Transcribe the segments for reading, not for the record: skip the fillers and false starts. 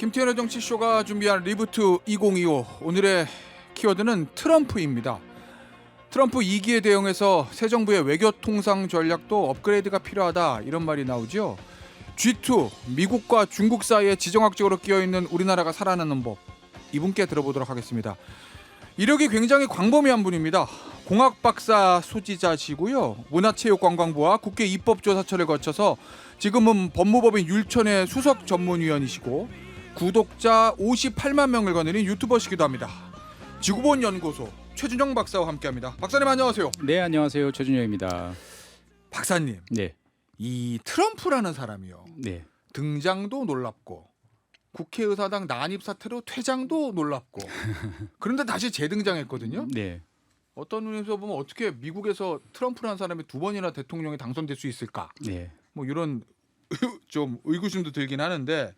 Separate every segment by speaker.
Speaker 1: 김태현의 정치쇼가 준비한 리부트 2025. 오늘의 키워드는 트럼프입니다. 트럼프 2기에 대응해서 새 정부의 외교통상 전략도 업그레이드가 필요하다, 이런 말이 나오죠. G2, 미국과 중국 사이에 지정학적으로 끼어있는 우리나라가 살아나는 법, 이분께 들어보도록 하겠습니다. 이력이 굉장히 광범위한 분입니다. 공학 박사 소지자시고요. 문화체육관광부와 국회 입법조사처를 거쳐서 지금은 법무법인 율촌의 수석 전문위원이시고 구독자 58만 명을 거느린 유튜버시기도 합니다. 지구본 연구소 최준영 박사와 함께합니다. 박사님 안녕하세요.
Speaker 2: 네, 안녕하세요. 최준영입니다.
Speaker 1: 박사님,
Speaker 2: 네,
Speaker 1: 이 트럼프라는 사람이요,
Speaker 2: 네,
Speaker 1: 등장도 놀랍고 국회의사당 난입 사태로 퇴장도 놀랍고 그런데 다시 재등장했거든요.
Speaker 2: 네.
Speaker 1: 어떤 의미에서 보면 어떻게 미국에서 트럼프라는 사람이 두 번이나 대통령이 당선될 수 있을까?
Speaker 2: 네.
Speaker 1: 뭐 이런 좀 의구심도 들긴 하는데,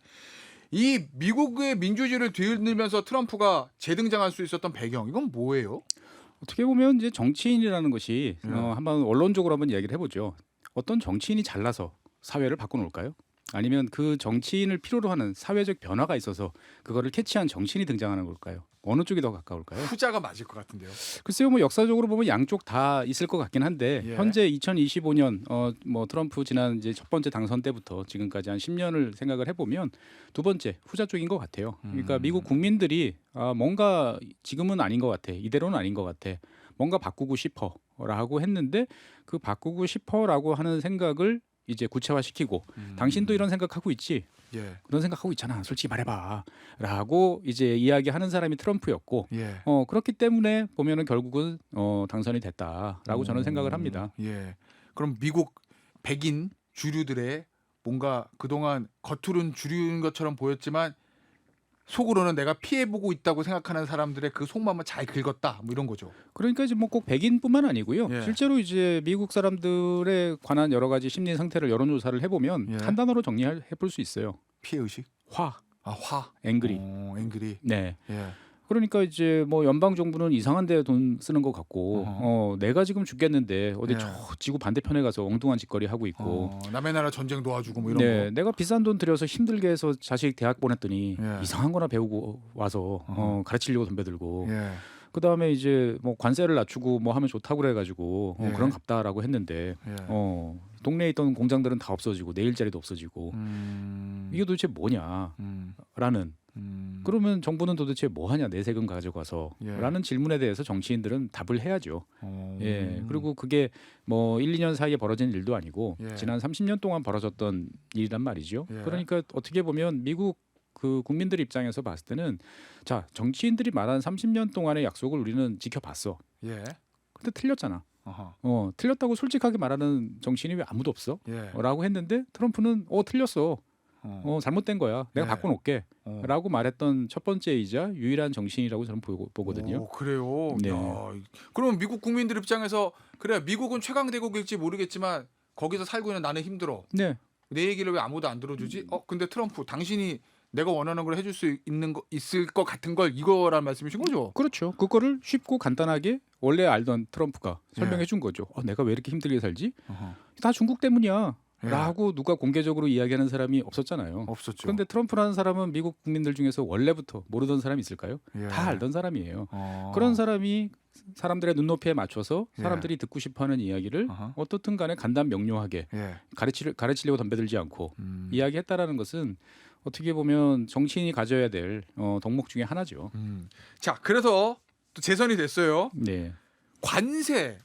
Speaker 1: 이 미국의 민주주의를 뒤흔들면서 트럼프가 재등장할 수 있었던 배경, 이건 뭐예요?
Speaker 2: 어떻게 보면 이제 정치인이라는 것이
Speaker 1: 네.
Speaker 2: 한번 원론적으로 한번 이야기를 해보죠. 어떤 정치인이 잘나서 사회를 바꿔놓을까요? 아니면 그 정치인을 필요로 하는 사회적 변화가 있어서 그거를 캐치한 정치인이 등장하는 걸까요? 어느 쪽이 더 가까울까요?
Speaker 1: 후자가 맞을 것 같은데요.
Speaker 2: 글쎄요, 뭐 역사적으로 보면 양쪽 다 있을 것 같긴 한데
Speaker 1: 예.
Speaker 2: 현재 2025년 뭐 트럼프 지난 이제 첫 번째 당선 때부터 지금까지 한 10년을 생각을 해보면 두 번째 후자 쪽인 것 같아요. 그러니까 미국 국민들이 뭔가 지금은 아닌 것 같아, 이대로는 아닌 것 같아, 뭔가 바꾸고 싶어라고 했는데 그 바꾸고 싶어라고 하는 생각을 이제 구체화시키고 당신도 이런 생각하고 있지?
Speaker 1: 예.
Speaker 2: 그런 생각하고 있잖아. 솔직히 말해봐라고 이제 이야기하는 사람이 트럼프였고,
Speaker 1: 예.
Speaker 2: 그렇기 때문에 보면은 결국은 당선이 됐다라고 저는 생각을 합니다.
Speaker 1: 예. 그럼 미국 백인 주류들의 뭔가 그동안 겉으로는 주류인 것처럼 보였지만 속으로는 내가 피해보고 있다고 생각하는 사람들의 그 속마음을 잘 긁었다, 뭐 이런 거죠.
Speaker 2: 그러니까 이제 뭐 꼭 백인뿐만 아니고요.
Speaker 1: 예.
Speaker 2: 실제로 이제 미국 사람들에 관한 여러 가지 심리 상태를 여론조사를 해보면
Speaker 1: 예.
Speaker 2: 한 단어로 정리해 볼 수 있어요.
Speaker 1: 피해의식?
Speaker 2: 화,
Speaker 1: 화.
Speaker 2: 앵그리.
Speaker 1: 앵그리.
Speaker 2: 네.
Speaker 1: 예.
Speaker 2: 그러니까 이제 뭐 연방 정부는 이상한 데 돈 쓰는 것 같고, 내가 지금 죽겠는데 어디
Speaker 1: 예.
Speaker 2: 저 지구 반대편에 가서 엉뚱한 짓거리 하고 있고,
Speaker 1: 남의 나라 전쟁 도와주고 뭐 이런
Speaker 2: 네,
Speaker 1: 거.
Speaker 2: 내가 비싼 돈 들여서 힘들게 해서 자식 대학 보냈더니
Speaker 1: 예.
Speaker 2: 이상한 거나 배우고 와서 가르치려고 덤벼들고,
Speaker 1: 예.
Speaker 2: 그 다음에 이제 뭐 관세를 낮추고 뭐 하면 좋다고 그래가지고
Speaker 1: 예.
Speaker 2: 그런 갑다라고 했는데,
Speaker 1: 예.
Speaker 2: 동네에 있던 공장들은 다 없어지고 내 일자리도 없어지고, 이게 도대체 뭐냐라는, 그러면 정부는 도대체 뭐 하냐, 내 세금 가져가서
Speaker 1: 예.
Speaker 2: 라는 질문에 대해서 정치인들은 답을 해야죠. 예. 그리고 그게 뭐 1, 2년 사이에 벌어진 일도 아니고
Speaker 1: 예.
Speaker 2: 지난 30년 동안 벌어졌던 일이란 말이죠.
Speaker 1: 예.
Speaker 2: 그러니까 어떻게 보면 미국 그 국민들 입장에서 봤을 때는, 자, 정치인들이 말한 30년 동안의 약속을 우리는 지켜봤어.
Speaker 1: 예.
Speaker 2: 근데 틀렸잖아.
Speaker 1: 어허.
Speaker 2: 틀렸다고 솔직하게 말하는 정치인이 왜 아무도 없어?
Speaker 1: 예.
Speaker 2: 라고 했는데 트럼프는 틀렸어. 잘못된 거야. 내가
Speaker 1: 네.
Speaker 2: 바꿔놓게. 라고 말했던 첫 번째이자 유일한 정신이라고 저는 보거든요.
Speaker 1: 오, 그래요.
Speaker 2: 네.
Speaker 1: 야, 그러면 미국 국민들 입장에서 그래, 미국은 최강 대국일지 모르겠지만 거기서 살고 있는 나는 힘들어.
Speaker 2: 네.
Speaker 1: 내 얘기를 왜 아무도 안 들어주지? 근데 트럼프, 당신이 내가 원하는 걸 해줄 수 있을 것 같은 걸 이거란 말씀이신 거죠?
Speaker 2: 그렇죠. 그거를 쉽고 간단하게 원래 알던 트럼프가 설명해 준 거죠. 내가 왜 이렇게 힘들게 살지?
Speaker 1: 어허.
Speaker 2: 다 중국 때문이야.
Speaker 1: 예.
Speaker 2: 라고 누가 공개적으로 이야기하는 사람이 없었잖아요.
Speaker 1: 없었죠.
Speaker 2: 그런데 트럼프라는 사람은 미국 국민들 중에서 원래부터 모르던 사람이 있을까요?
Speaker 1: 예.
Speaker 2: 다 알던 사람이에요. 그런 사람이 사람들의 눈높이에 맞춰서 사람들이 듣고 싶어하는 이야기를
Speaker 1: 어허.
Speaker 2: 어떻든 간에 간단 명료하게
Speaker 1: 예.
Speaker 2: 가르치려고 덤벼들지 않고 이야기했다라는 것은 어떻게 보면 정치인이 가져야 될 덕목 중에 하나죠.
Speaker 1: 자, 그래서 또 재선이 됐어요.
Speaker 2: 네.
Speaker 1: 관세.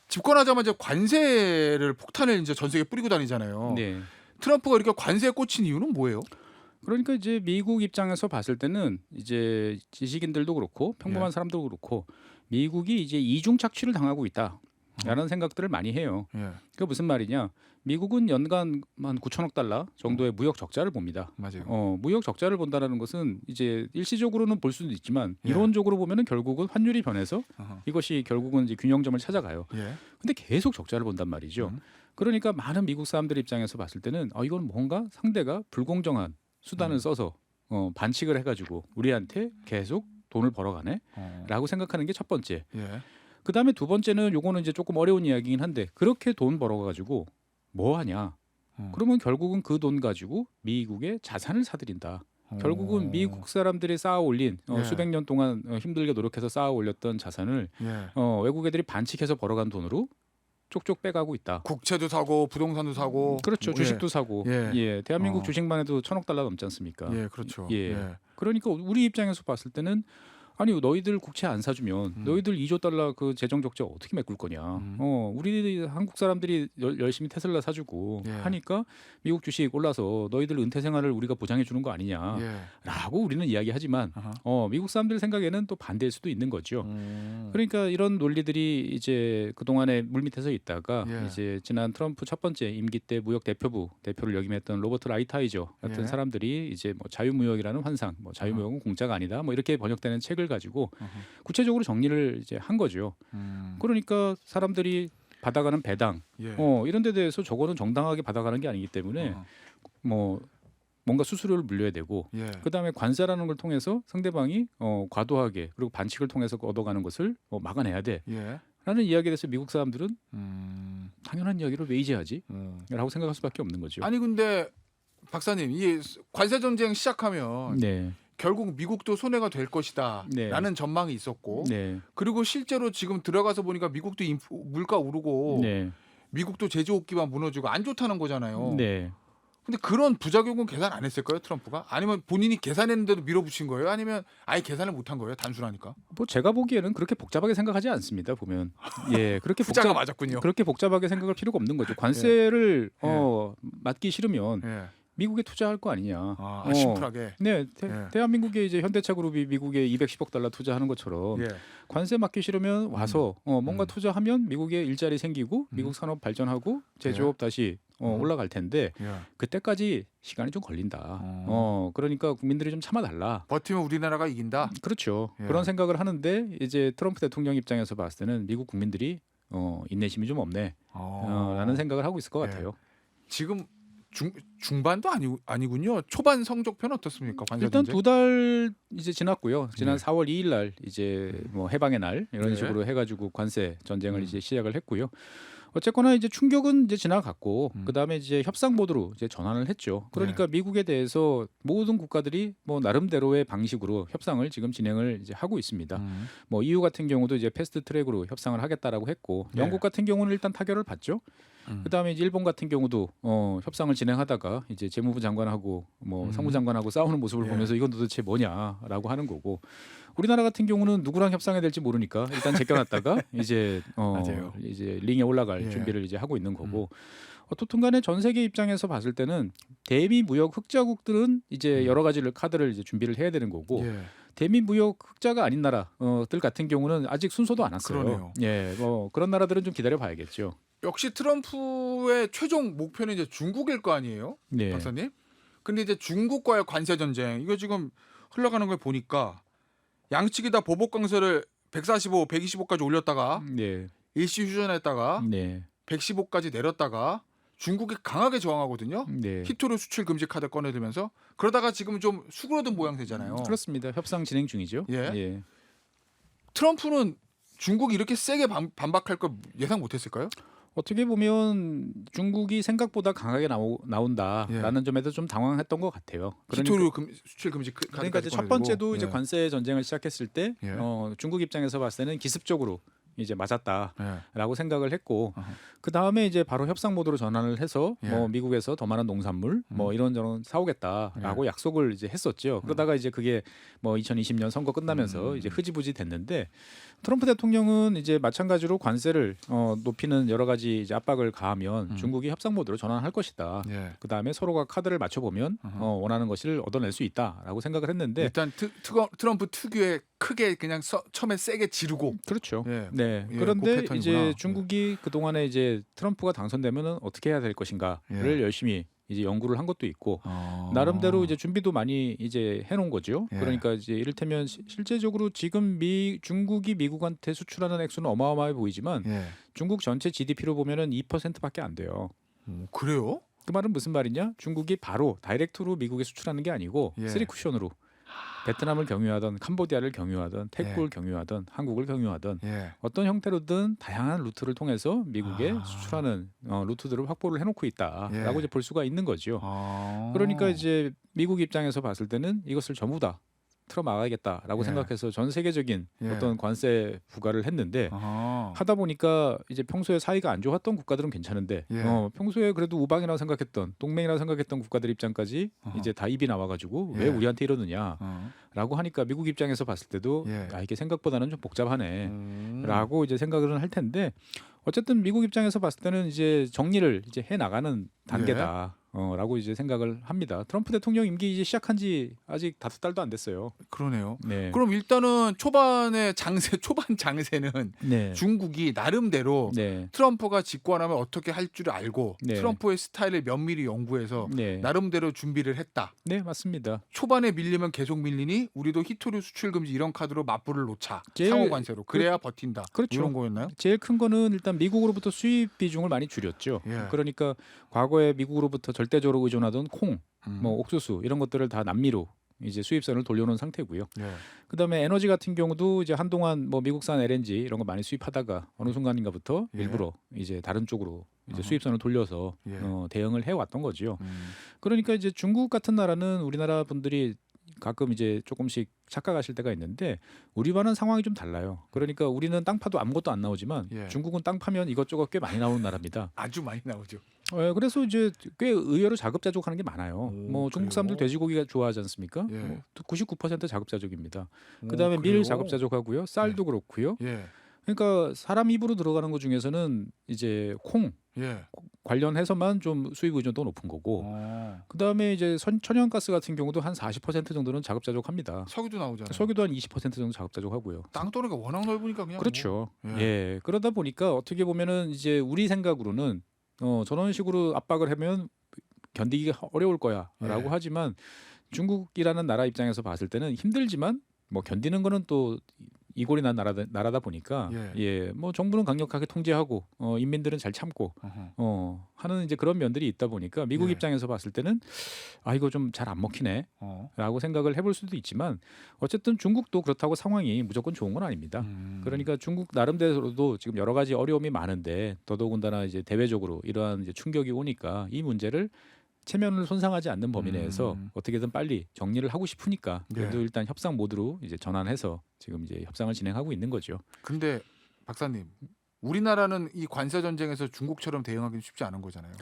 Speaker 1: 집권하자마자 관세를 폭탄을 이제 전 세계에 뿌리고 다니잖아요.
Speaker 2: 네.
Speaker 1: 트럼프가 이렇게 관세에 꽂힌 이유는 뭐예요?
Speaker 2: 그러니까 이제 미국 입장에서 봤을 때는 이제 지식인들도 그렇고 평범한
Speaker 1: 예.
Speaker 2: 사람도 그렇고 미국이 이제 이중 착취를 당하고 있다라는 생각들을 많이 해요.
Speaker 1: 예.
Speaker 2: 그게 무슨 말이냐? 미국은 연간 한 9천억 달러 정도의 무역 적자를 봅니다.
Speaker 1: 맞아요.
Speaker 2: 무역 적자를 본다라는 것은 이제 일시적으로는 볼 수도 있지만
Speaker 1: 예.
Speaker 2: 이론적으로 보면은 결국은 환율이 변해서
Speaker 1: 어허.
Speaker 2: 이것이 결국은 이제 균형점을 찾아가요.
Speaker 1: 예.
Speaker 2: 근데 계속 적자를 본단 말이죠. 그러니까 많은 미국 사람들 입장에서 봤을 때는 이건 뭔가 상대가 불공정한 수단을 써서 반칙을 해가지고 우리한테 계속 돈을 벌어가네라고 생각하는 게 첫 번째.
Speaker 1: 예.
Speaker 2: 그 다음에 두 번째는 요거는 이제 조금 어려운 이야기긴 한데, 그렇게 돈 벌어가지고 뭐 하냐? 그러면 결국은 그 돈 가지고 미국의 자산을 사들인다. 결국은 미국 사람들이 쌓아 올린
Speaker 1: 예.
Speaker 2: 수백 년 동안 힘들게 노력해서 쌓아 올렸던 자산을
Speaker 1: 예.
Speaker 2: 외국 애들이 반칙해서 벌어간 돈으로 쪽쪽 빼가고 있다.
Speaker 1: 국채도 사고 부동산도 사고.
Speaker 2: 그렇죠. 주식도 사고.
Speaker 1: 예.
Speaker 2: 예. 대한민국
Speaker 1: 어.
Speaker 2: 주식만 해도 1,000억 달러 넘지 않습니까?
Speaker 1: 예, 그렇죠.
Speaker 2: 예. 그러니까 우리 입장에서 봤을 때는 아니 너희들 국채 안 사주면 너희들 2조 달러 그 재정 적자 어떻게 메꿀 거냐. 우리 한국 사람들이 열심히 테슬라 사주고
Speaker 1: 예.
Speaker 2: 하니까 미국 주식 올라서 너희들 은퇴 생활을 우리가 보장해 주는 거 아니냐라고
Speaker 1: 예.
Speaker 2: 우리는 이야기하지만
Speaker 1: 아하.
Speaker 2: 미국 사람들 생각에는 또 반대일 수도 있는 거죠.
Speaker 1: 음.
Speaker 2: 그러니까 이런 논리들이 이제 그 동안에 물밑에서 있다가
Speaker 1: 예.
Speaker 2: 이제 지난 트럼프 첫 번째 임기 때 무역 대표를 역임했던 로버트 라이트하이저 같은
Speaker 1: 예.
Speaker 2: 사람들이 이제 뭐 자유무역이라는 환상, 뭐 자유무역은 공짜가 아니다, 뭐 이렇게 번역되는 책을 가지고 구체적으로 정리를 이제 한 거죠. 그러니까 사람들이 받아가는 배당,
Speaker 1: 예.
Speaker 2: 이런 데 대해서 저거는 정당하게 받아가는 게 아니기 때문에 뭐 뭔가 수수료를 물려야 되고
Speaker 1: 예.
Speaker 2: 그다음에 관세라는 걸 통해서 상대방이 과도하게 그리고 반칙을 통해서 얻어가는 것을 막아내야 돼.
Speaker 1: 예.
Speaker 2: 라는 이야기에 대해서 미국 사람들은
Speaker 1: 음.
Speaker 2: 당연한 이야기를 왜 이제 하지? 라고 생각할 수밖에 없는 거죠.
Speaker 1: 아니 근데 박사님, 이 관세 전쟁 시작하면
Speaker 2: 네.
Speaker 1: 결국 미국도 손해가 될 것이다
Speaker 2: 네.
Speaker 1: 라는 전망이 있었고
Speaker 2: 네.
Speaker 1: 그리고 실제로 지금 들어가서 보니까 미국도 물가 오르고
Speaker 2: 네.
Speaker 1: 미국도 제조업 기반 무너지고 안 좋다는 거잖아요.
Speaker 2: 네.
Speaker 1: 근데 그런 부작용은 계산 안 했을까요, 트럼프가? 아니면 본인이 계산했는데도 밀어붙인 거예요? 아니면 아예 계산을 못한 거예요, 단순하니까?
Speaker 2: 뭐 제가 보기에는 그렇게 복잡하게 생각하지 않습니다. 보면 예 그렇게
Speaker 1: 숫자가 맞았군요.
Speaker 2: 그렇게 복잡하게 생각할 필요가 없는 거죠. 관세를 맞기 싫으면
Speaker 1: 예.
Speaker 2: 미국에 투자할 거 아니냐.
Speaker 1: 아, 심플하게.
Speaker 2: 네,
Speaker 1: 예.
Speaker 2: 대한민국에 이제 현대차 그룹이 미국에 210억 달러 투자하는 것처럼
Speaker 1: 예.
Speaker 2: 관세 맞기 싫으면 와서 뭔가 투자하면 미국에 일자리 생기고 미국 산업 발전하고 제조업 다시 올라갈 텐데
Speaker 1: 예.
Speaker 2: 그때까지 시간이 좀 걸린다. 그러니까 국민들이 좀 참아달라.
Speaker 1: 버티면 우리나라가 이긴다.
Speaker 2: 그렇죠.
Speaker 1: 예.
Speaker 2: 그런 생각을 하는데 이제 트럼프 대통령 입장에서 봤을 때는 미국 국민들이 인내심이 좀 없네. 라는 생각을 하고 있을 것
Speaker 1: 예.
Speaker 2: 같아요.
Speaker 1: 지금 중반도 아니군요. 초반 성적표는 어떻습니까? 관세
Speaker 2: 일단
Speaker 1: 전쟁?
Speaker 2: 2달 이제 지났고요. 지난
Speaker 1: 네.
Speaker 2: 4월 2일 날 이제 뭐 해방의 날 이런
Speaker 1: 네.
Speaker 2: 식으로 해가지고 관세 전쟁을 이제 시작을 했고요. 어쨌거나 이제 충격은 이제 지나갔고 그다음에 이제 협상 모드로 이제 전환을 했죠. 그러니까 미국에 대해서 모든 국가들이 뭐 나름대로의 방식으로 협상을 지금 진행을 이제 하고 있습니다. 뭐 EU 같은 경우도 이제 패스트 트랙으로 협상을 하겠다라고 했고
Speaker 1: 네.
Speaker 2: 영국 같은 경우는 일단 타결을 받죠. 그다음에 이제 일본 같은 경우도 협상을 진행하다가 이제 재무부 장관하고 뭐 상무장관하고 싸우는 모습을
Speaker 1: 예.
Speaker 2: 보면서 이건 도대체 뭐냐라고 하는 거고 우리나라 같은 경우는 누구랑 협상해야 될지 모르니까 일단 제껴놨다가 이제
Speaker 1: 맞아요.
Speaker 2: 이제 링에 올라갈
Speaker 1: 예.
Speaker 2: 준비를 이제 하고 있는 거고 어떻든간에 전 세계 입장에서 봤을 때는 대미 무역 흑자국들은 이제 여러 가지를 카드를 이제 준비를 해야 되는 거고
Speaker 1: 예.
Speaker 2: 대미 무역 흑자가 아닌 나라들 같은 경우는 아직 순서도 안 왔어요.
Speaker 1: 그러네요.
Speaker 2: 예, 뭐 그런 나라들은 좀 기다려 봐야겠죠.
Speaker 1: 역시 트럼프의 최종 목표는 이제 중국일 거 아니에요,
Speaker 2: 네.
Speaker 1: 박사님? 근데 이제 중국과의 관세 전쟁 이거 지금 흘러가는 걸 보니까 양측이 다 보복 강세를 145, 125까지 올렸다가
Speaker 2: 네.
Speaker 1: 일시 휴전했다가
Speaker 2: 네.
Speaker 1: 115까지 내렸다가 중국이 강하게 저항하거든요.
Speaker 2: 네.
Speaker 1: 히토류 수출 금지 카드 꺼내들면서 그러다가 지금 좀 수그러든 모양새잖아요.
Speaker 2: 그렇습니다. 협상 진행 중이죠.
Speaker 1: 예. 트럼프는 중국이 이렇게 세게 반박할 걸 예상 못했을까요?
Speaker 2: 어떻게 보면 중국이 생각보다 강하게 나온다라는 점에서 좀 당황했던 것 같아요.
Speaker 1: 히토류 수출 금지
Speaker 2: 그러니까 이제
Speaker 1: 카드까지
Speaker 2: 첫 번째도
Speaker 1: 꺼내들고.
Speaker 2: 이제
Speaker 1: 예.
Speaker 2: 관세 전쟁을 시작했을 때
Speaker 1: 예.
Speaker 2: 중국 입장에서 봤을 때는 기습적으로 이제 맞았다라고
Speaker 1: 예.
Speaker 2: 생각을 했고
Speaker 1: 어허.
Speaker 2: 그 다음에 이제 바로 협상 모드로 전환을 해서
Speaker 1: 예.
Speaker 2: 뭐 미국에서 더 많은 농산물 뭐 이런저런 사오겠다라고 약속을 이제 했었죠. 그러다가 이제 그게 뭐 2020년 선거 끝나면서 이제 흐지부지 됐는데 트럼프 대통령은 이제 마찬가지로 관세를 높이는 여러 가지 이제 압박을 가하면 중국이 협상 모드로 전환할 것이다.
Speaker 1: 예.
Speaker 2: 그 다음에 서로가 카드를 맞춰보면 원하는 것을 얻어낼 수 있다라고 생각을 했는데
Speaker 1: 일단 트럼프 특유의 크게 그냥 처음에 세게 지르고
Speaker 2: 그렇죠.
Speaker 1: 예.
Speaker 2: 네.
Speaker 1: 예, 그
Speaker 2: 그런데
Speaker 1: 패턴이구나.
Speaker 2: 이제 중국이 그 동안에 이제 트럼프가 당선되면은 어떻게 해야 될 것인가를 열심히 이제 연구를 한 것도 있고 나름대로 이제 준비도 많이 이제 해놓은 거죠.
Speaker 1: 예.
Speaker 2: 그러니까 이제 이를테면 실제적으로 지금 중국이 미국한테 수출하는 액수는 어마어마해 보이지만
Speaker 1: 예.
Speaker 2: 중국 전체 GDP로 보면은 2%밖에 안 돼요.
Speaker 1: 그래요?
Speaker 2: 그 말은 무슨 말이냐? 중국이 바로 다이렉트로 미국에 수출하는 게 아니고
Speaker 1: 예.
Speaker 2: 쓰리 쿠션으로 베트남을 경유하던 캄보디아를 경유하던 태국을 경유하던 한국을 경유하던
Speaker 1: 예.
Speaker 2: 어떤 형태로든 다양한 루트를 통해서 미국에
Speaker 1: 아.
Speaker 2: 수출하는 루트들을 확보를 해놓고 있다라고
Speaker 1: 예.
Speaker 2: 이제 볼 수가 있는 거죠.
Speaker 1: 아.
Speaker 2: 그러니까 이제 미국 입장에서 봤을 때는 이것을 전부 다 틀어막아야겠다라고
Speaker 1: 예.
Speaker 2: 생각해서 전 세계적인
Speaker 1: 예.
Speaker 2: 어떤 관세 부과를 했는데
Speaker 1: 아하.
Speaker 2: 하다 보니까 이제 평소에 사이가 안 좋았던 국가들은 괜찮은데
Speaker 1: 예.
Speaker 2: 평소에 그래도 우방이라고 생각했던 동맹이라고 생각했던 국가들 입장까지
Speaker 1: 어허.
Speaker 2: 이제 다 입이 나와가지고
Speaker 1: 예.
Speaker 2: 왜 우리한테 이러느냐라고
Speaker 1: 어.
Speaker 2: 하니까 미국 입장에서 봤을 때도
Speaker 1: 예.
Speaker 2: 이게 생각보다는 좀 복잡하네.
Speaker 1: 음.
Speaker 2: 라고 이제 생각을 할 텐데 어쨌든 미국 입장에서 봤을 때는 이제 정리를 이제 해 나가는 단계다. 라고 이제 생각을 합니다. 트럼프 대통령 임기 이제 시작한 지 아직 5달도 안 됐어요.
Speaker 1: 그러네요.
Speaker 2: 네.
Speaker 1: 그럼 일단은 초반 장세는
Speaker 2: 네.
Speaker 1: 중국이 나름대로
Speaker 2: 네.
Speaker 1: 트럼프가 집권하면 어떻게 할 줄 알고
Speaker 2: 네.
Speaker 1: 트럼프의 스타일을 면밀히 연구해서
Speaker 2: 네.
Speaker 1: 나름대로 준비를 했다.
Speaker 2: 네, 맞습니다.
Speaker 1: 초반에 밀리면 계속 밀리니 우리도 히토류 수출 금지 이런 카드로 맞불을 놓자.
Speaker 2: 제일-
Speaker 1: 상호 관세로. 그래야 버틴다.
Speaker 2: 그렇죠.
Speaker 1: 이런 거였나요?
Speaker 2: 제일 큰 거는 일단 미국으로부터 수입 비중을 많이 줄였죠.
Speaker 1: 예.
Speaker 2: 그러니까 과거에 미국으로부터 절대적으로 의존하던 콩,
Speaker 1: 음.
Speaker 2: 뭐 옥수수 이런 것들을 다 남미로 이제 수입선을 돌려놓은 상태고요.
Speaker 1: 예.
Speaker 2: 그다음에 에너지 같은 경우도 이제 한동안 뭐 미국산 LNG 이런 거 많이 수입하다가 어느 순간인가부터
Speaker 1: 예.
Speaker 2: 일부러 이제 다른 쪽으로 이제
Speaker 1: 어허.
Speaker 2: 수입선을 돌려서
Speaker 1: 예.
Speaker 2: 대응을 해왔던 거죠.
Speaker 1: 음.
Speaker 2: 그러니까 이제 중국 같은 나라는 우리나라 분들이 가끔 이제 조금씩 착각하실 때가 있는데 우리와는 상황이 좀 달라요. 그러니까 우리는 땅 파도 아무것도 안 나오지만
Speaker 1: 예.
Speaker 2: 중국은 땅 파면 이것저것 꽤 많이 나오는 나라입니다.
Speaker 1: 아주 많이 나오죠.
Speaker 2: 그래서 이제 꽤 의외로 자급자족하는 게 많아요.
Speaker 1: 오,
Speaker 2: 뭐 중국 사람들
Speaker 1: 그래요?
Speaker 2: 돼지고기가 좋아하지 않습니까?
Speaker 1: 예.
Speaker 2: 뭐 99% 자급자족입니다.
Speaker 1: 오,
Speaker 2: 그다음에 밀
Speaker 1: 그래요?
Speaker 2: 자급자족하고요. 쌀도 그렇고요.
Speaker 1: 예.
Speaker 2: 그러니까 사람 입으로 들어가는 것 중에서는 이제 콩
Speaker 1: 예.
Speaker 2: 관련해서만 좀 수입 의존도가 높은 거고
Speaker 1: 어.
Speaker 2: 그다음에 이제 천연가스 같은 경우도 한 40% 정도는 자급자족합니다.
Speaker 1: 석유도 나오잖아요.
Speaker 2: 석유도 한 20% 정도 자급자족하고요.
Speaker 1: 땅덩어리가 워낙 넓으니까 그냥
Speaker 2: 그렇죠.
Speaker 1: 뭐.
Speaker 2: 예. 그러다 보니까 어떻게 보면은 이제 우리 생각으로는 저런 식으로 압박을 하면 견디기가 어려울 거야라고
Speaker 1: 예.
Speaker 2: 하지만 중국이라는 나라 입장에서 봤을 때는 힘들지만 뭐 견디는 거는 또 이골이 난 나라다 보니까 뭐 정부는 강력하게 통제하고 인민들은 잘 참고
Speaker 1: 어허.
Speaker 2: 하는 이제 그런 면들이 있다 보니까 미국
Speaker 1: 예.
Speaker 2: 입장에서 봤을 때는 이거 좀 잘 안 먹히네.
Speaker 1: 어.
Speaker 2: 라고 생각을 해볼 수도 있지만 어쨌든 중국도 그렇다고 상황이 무조건 좋은 건 아닙니다. 그러니까 중국 나름대로도 지금 여러 가지 어려움이 많은데 더더군다나 이제 대외적으로 이러한 이제 충격이 오니까 이 문제를 체면을 손상하지 않는 범위 내에서 어떻게든 빨리 정리를 하고 싶으니까 그래도
Speaker 1: 예.
Speaker 2: 일단 협상 모드로 이제 전환해서 지금 이제 협상을 진행하고 있는 거죠.
Speaker 1: 근데 박사님, 우리나라는 이 관세 전쟁에서 중국처럼 대응하기는 쉽지 않은 거잖아요.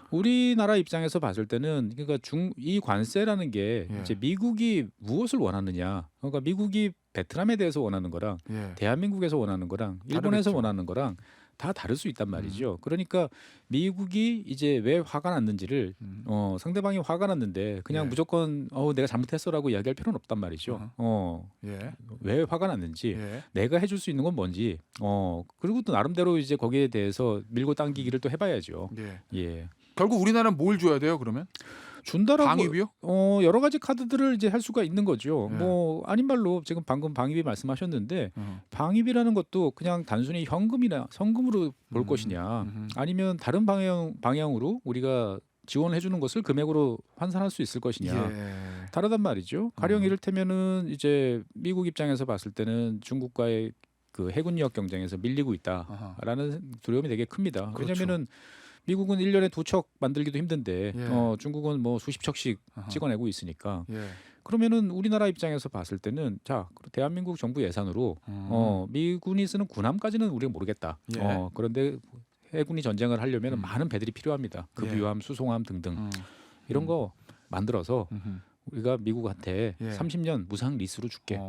Speaker 2: 우리나라 입장에서 봤을 때는 그러니까 이 관세라는 게
Speaker 1: 예.
Speaker 2: 이제 미국이 무엇을 원하느냐, 그러니까 미국이 베트남에 대해서 원하는 거랑
Speaker 1: 예.
Speaker 2: 대한민국에서 원하는 거랑 일본에서
Speaker 1: 다르겠죠.
Speaker 2: 원하는 거랑 다 다를 수 있단 말이죠. 그러니까 미국이 이제 왜 화가 났는지를 상대방이 화가 났는데 그냥
Speaker 1: 예.
Speaker 2: 무조건 내가 잘못했어라고 이야기할 필요는 없단 말이죠.
Speaker 1: 예.
Speaker 2: 왜 화가 났는지
Speaker 1: 예.
Speaker 2: 내가 해줄 수 있는 건 뭔지 그리고 또 나름대로 이제 거기에 대해서 밀고 당기기를 또 해봐야죠.
Speaker 1: 예.
Speaker 2: 예.
Speaker 1: 결국 우리나라는 뭘 줘야 돼요, 그러면?
Speaker 2: 준다라고
Speaker 1: 방위비요?
Speaker 2: 여러 가지 카드들을 이제 할 수가 있는 거죠.
Speaker 1: 예.
Speaker 2: 뭐 아닌 말로 지금 방금 방위비 말씀하셨는데 방위비라는 것도 그냥 단순히 현금이나 성금으로 볼 것이냐 아니면 다른 방향으로 우리가 지원해 주는 것을 금액으로 환산할 수 있을 것이냐
Speaker 1: 예.
Speaker 2: 다르단 말이죠. 가령 이를테면은 이제 미국 입장에서 봤을 때는 중국과의 그 해군력 경쟁에서 밀리고
Speaker 1: 아하.
Speaker 2: 있다라는 두려움이 되게 큽니다.
Speaker 1: 그렇죠.
Speaker 2: 왜냐면은 미국은 1년에 2척 만들기도 힘든데
Speaker 1: 예.
Speaker 2: 중국은 뭐 수십 척씩
Speaker 1: 아하.
Speaker 2: 찍어내고 있으니까
Speaker 1: 예.
Speaker 2: 그러면은 우리나라 입장에서 봤을 때는 자 대한민국 정부 예산으로 미군이 쓰는 군함까지는 우리가 모르겠다.
Speaker 1: 예.
Speaker 2: 그런데 해군이 전쟁을 하려면
Speaker 1: 음.
Speaker 2: 많은 배들이 필요합니다. 급유함, 수송함 등등 이런 거 만들어서 우리가 미국한테
Speaker 1: 예.
Speaker 2: 30년 무상 리스로 줄게.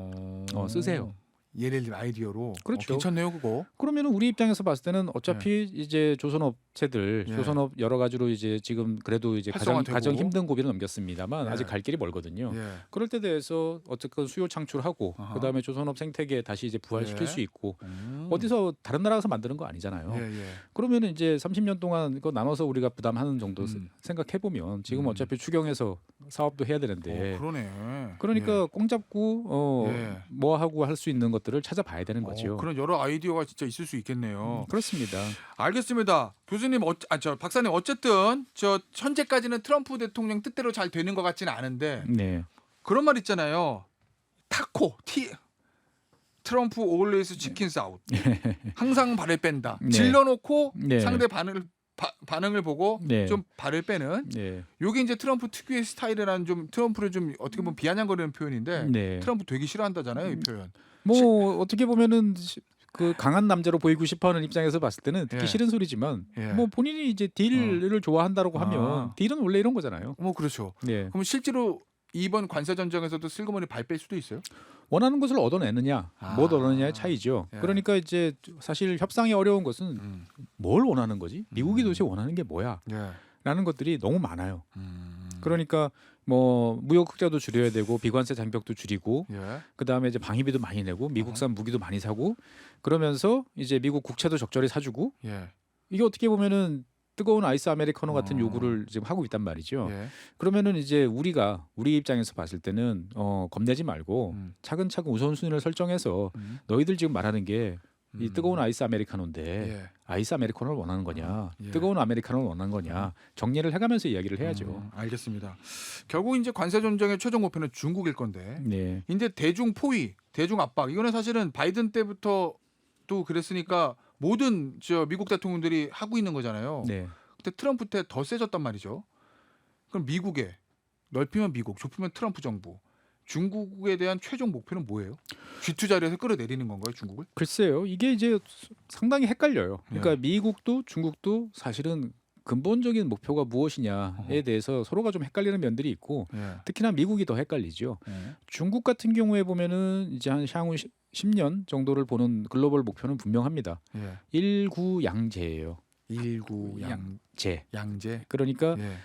Speaker 2: 쓰세요.
Speaker 1: 예를 들면 아이디어로
Speaker 2: 그렇죠.
Speaker 1: 괜찮네요, 그거.
Speaker 2: 그러면은 우리 입장에서 봤을 때는 어차피 이제 조선업체들,
Speaker 1: 예.
Speaker 2: 조선업 여러 가지로 이제 지금 그래도 이제
Speaker 1: 활성화되고.
Speaker 2: 가장 힘든 고비를 넘겼습니다만
Speaker 1: 예.
Speaker 2: 아직 갈 길이 멀거든요.
Speaker 1: 예.
Speaker 2: 그럴 때 대해서 어쨌든 수요 창출하고
Speaker 1: 아하.
Speaker 2: 그다음에 조선업 생태계 다시 이제 부활시킬
Speaker 1: 예.
Speaker 2: 수 있고 어디서 다른 나라에서 만드는 거 아니잖아요.
Speaker 1: 예, 예.
Speaker 2: 그러면 이제 30년 동안 그거 나눠서 우리가 부담하는 정도 생각해 보면 지금
Speaker 1: 음.
Speaker 2: 어차피 추경해서 사업도 해야 되는데
Speaker 1: 그러네.
Speaker 2: 그러니까 꽁 잡고
Speaker 1: 예.
Speaker 2: 뭐 하고 할 수 있는 것들을 찾아봐야 되는 거죠.
Speaker 1: 그런 여러 아이디어가 진짜 있을 수 있겠네요.
Speaker 2: 그렇습니다.
Speaker 1: 알겠습니다. 교수님, 박사님, 어쨌든 현재까지는 트럼프 대통령 뜻대로 잘 되는 것 같지는 않은데
Speaker 2: 네.
Speaker 1: 그런 말 있잖아요. 타코 트럼프 always chickens out. 항상 발을 뺀다.
Speaker 2: 네.
Speaker 1: 질러놓고
Speaker 2: 네.
Speaker 1: 상대 반응을 보고
Speaker 2: 네.
Speaker 1: 좀 발을 빼는.
Speaker 2: 네.
Speaker 1: 요게 이제 트럼프 특유의 스타일이라는 좀 트럼프를 좀 어떻게 보면 비아냥거리는 표현인데
Speaker 2: 네.
Speaker 1: 트럼프 되게 싫어한다잖아요, 이 표현.
Speaker 2: 뭐 어떻게 보면은 그 강한 남자로 보이고 싶어하는 입장에서 봤을 때는 듣기
Speaker 1: 예.
Speaker 2: 싫은 소리지만
Speaker 1: 예.
Speaker 2: 뭐 본인이 이제 딜을 좋아한다라고 하면 딜은 원래 이런 거잖아요.
Speaker 1: 뭐 그렇죠.
Speaker 2: 네.
Speaker 1: 그럼 실제로 이번 관세 전쟁에서도 슬그머니 발 뺄 수도 있어요?
Speaker 2: 원하는 것을 얻어내느냐, 못 얻어내느냐의 차이죠.
Speaker 1: 예.
Speaker 2: 그러니까 이제 사실 협상이 어려운 것은 뭘 원하는 거지? 미국이 도대체 원하는 게 뭐야?
Speaker 1: 예.
Speaker 2: 라는 것들이 너무 많아요. 그러니까 뭐 무역 흑자도 줄여야 되고 비관세 장벽도 줄이고
Speaker 1: 예.
Speaker 2: 그다음에 이제 방위비도 많이 내고 미국산 무기도 많이 사고 그러면서 이제 미국 국채도 적절히 사주고
Speaker 1: 예.
Speaker 2: 이게 어떻게 보면은 뜨거운 아이스 아메리카노 같은 요구를 지금 하고 있단 말이죠.
Speaker 1: 예.
Speaker 2: 그러면은 이제 우리 입장에서 봤을 때는 겁내지 말고 차근차근 우선순위를 설정해서 너희들 지금 말하는 게 이 뜨거운 아이스 아메리카노인데
Speaker 1: 예.
Speaker 2: 아이스 아메리카노를 원하는 거냐,
Speaker 1: 예.
Speaker 2: 뜨거운 아메리카노를 원하는 거냐 정리를 해가면서 이야기를 해야죠.
Speaker 1: 알겠습니다. 결국 이제 관세 전쟁의 최종 목표는 중국일 건데,
Speaker 2: 네,
Speaker 1: 이제 대중 포위, 대중 압박 이거는 사실은 바이든 때부터도 그랬으니까 모든 미국 대통령들이 하고 있는 거잖아요.
Speaker 2: 네.
Speaker 1: 근데 트럼프 때 더 세졌단 말이죠. 그럼 미국에 넓히면 미국, 좁히면 트럼프 정부. 중국에 대한 최종 목표는 뭐예요? G2 자리에서 끌어내리는 건가요, 중국을?
Speaker 2: 글쎄요, 이게 이제 상당히 헷갈려요. 그러니까
Speaker 1: 예.
Speaker 2: 미국도 중국도 사실은 근본적인 목표가 무엇이냐에 대해서 서로가 좀 헷갈리는 면들이 있고
Speaker 1: 예.
Speaker 2: 특히나 미국이 더 헷갈리죠.
Speaker 1: 예.
Speaker 2: 중국 같은 경우에 보면은 이제 한 향후 10년 정도를 보는 글로벌 목표는 분명합니다.
Speaker 1: 예.
Speaker 2: 일구양제예요.
Speaker 1: 일구양제. 양제.
Speaker 2: 그러니까
Speaker 1: 예.